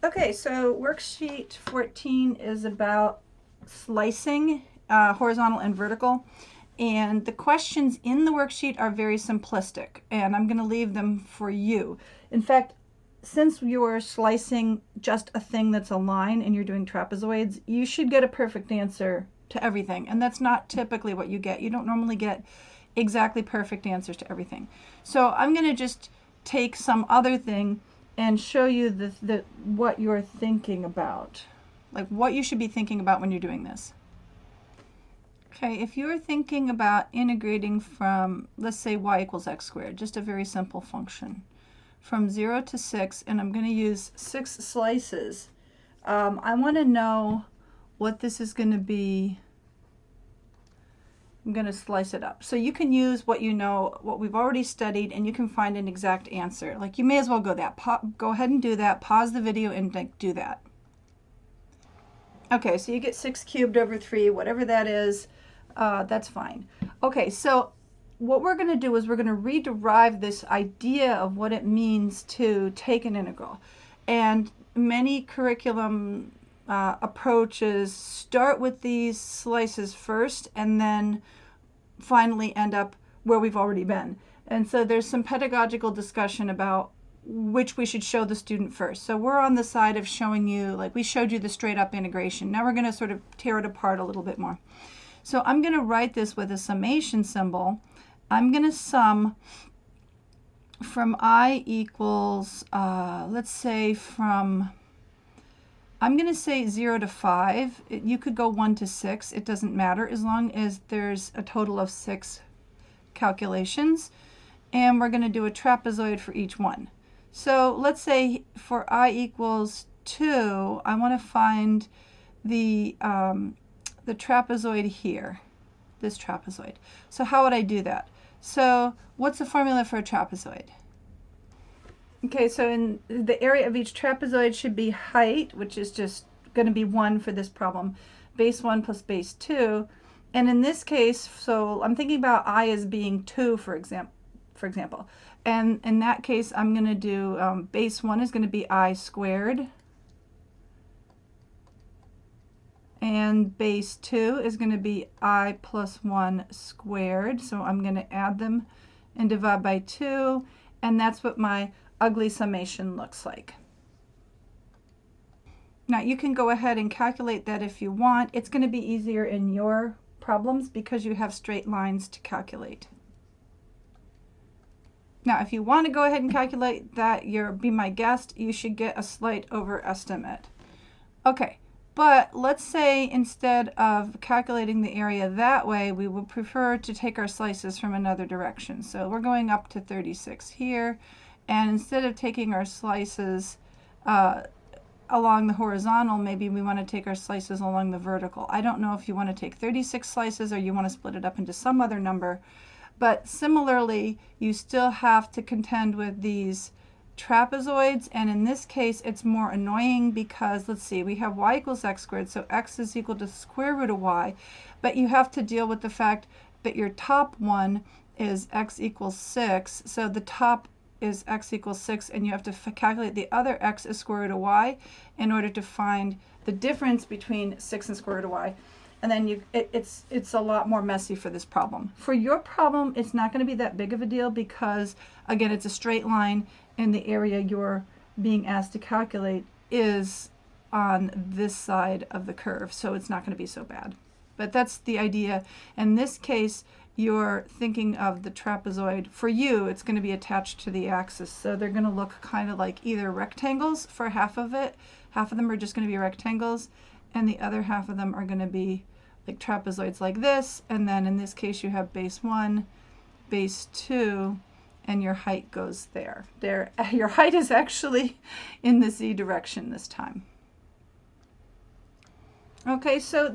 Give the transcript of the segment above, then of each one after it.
Okay, so worksheet 14 is about slicing, horizontal and vertical. And the questions in the worksheet are very simplistic, and I'm going to leave them for you. In fact, since you're slicing just a thing that's a line and you're doing trapezoids, you should get a perfect answer to everything. And that's not typically what you get. You don't normally get exactly perfect answers to everything. So I'm going to just take some other thing and show you what you're thinking about, like what you should be thinking about when you're doing this. Okay, if you're thinking about integrating from, let's say, y equals x squared, just a very simple function, from 0 to 6, and I'm going to use 6 slices, I want to know what this is going to be. I'm going to slice it up. So you can use what you know, what we've already studied, and you can find an exact answer. Like, you may as well go ahead and do that. Pause the video and do that. Okay, so you get 6 cubed over 3, whatever that is, that's fine. Okay, so what we're going to do is we're going to rederive this idea of what it means to take an integral. And many curriculum approaches start with these slices first and then finally end up where we've already been. And so there's some pedagogical discussion about which we should show the student first. So we're on the side of showing you, like we showed you the straight up integration. Now we're going to sort of tear it apart a little bit more. So I'm going to write this with a summation symbol. I'm going to sum from I equals, let's say I'm going to say 0 to 5. You could go 1 to 6. It doesn't matter as long as there's a total of 6 calculations. And we're going to do a trapezoid for each one. So let's say for I equals 2, I want to find the trapezoid here, this trapezoid. So how would I do that? So what's the formula for a trapezoid? Okay, so in the area of each trapezoid should be height, which is just going to be 1 for this problem, base 1 plus base 2. And in this case, so I'm thinking about I as being 2, for example. And in that case, I'm going to do base 1 is going to be I squared. And base 2 is going to be I plus 1 squared. So I'm going to add them and divide by 2. And that's what my ugly summation looks like. Now you can go ahead and calculate that if you want. It's going to be easier in your problems because you have straight lines to calculate. Now if you want to go ahead and calculate that, be my guest, you should get a slight overestimate. Okay, but let's say instead of calculating the area that way, we would prefer to take our slices from another direction. So we're going up to 36 here. And instead of taking our slices along the horizontal, maybe we want to take our slices along the vertical. I don't know if you want to take 36 slices or you want to split it up into some other number. But similarly, you still have to contend with these trapezoids. And in this case, it's more annoying because, let's see, we have y equals x squared. So x is equal to the square root of y. But you have to deal with the fact that your top one is x equals 6. So the top is x equals 6, and you have to calculate the other x as square root of y in order to find the difference between 6 and square root of y. And then it's a lot more messy for this problem. For your problem, it's not going to be that big of a deal because, again, it's a straight line, and the area you're being asked to calculate is on this side of the curve, so it's not going to be so bad. But that's the idea. In this case, you're thinking of the trapezoid. For you, it's going to be attached to the axis. So they're going to look kind of like either rectangles for half of it. Half of them are just going to be rectangles, and the other half of them are going to be like trapezoids like this. And then in this case, you have base 1, base 2, and your height goes there. Your height is actually in the z direction this time. Okay, so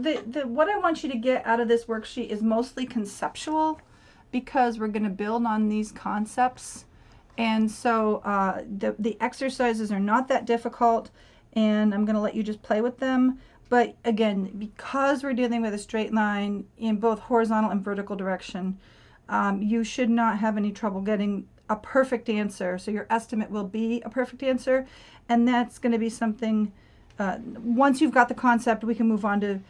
what I want you to get out of this worksheet is mostly conceptual because we're going to build on these concepts. And so the exercises are not that difficult, and I'm going to let you just play with them. But again, because we're dealing with a straight line in both horizontal and vertical direction, you should not have any trouble getting a perfect answer. So your estimate will be a perfect answer. And that's going to be something, once you've got the concept, we can move on to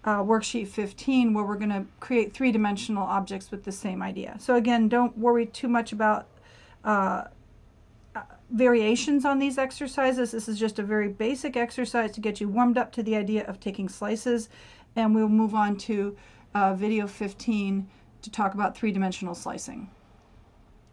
worksheet 15, where we're going to create three-dimensional objects with the same idea. So again, don't worry too much about variations on these exercises. This is just a very basic exercise to get you warmed up to the idea of taking slices, and we'll move on to video 15 to talk about three-dimensional slicing.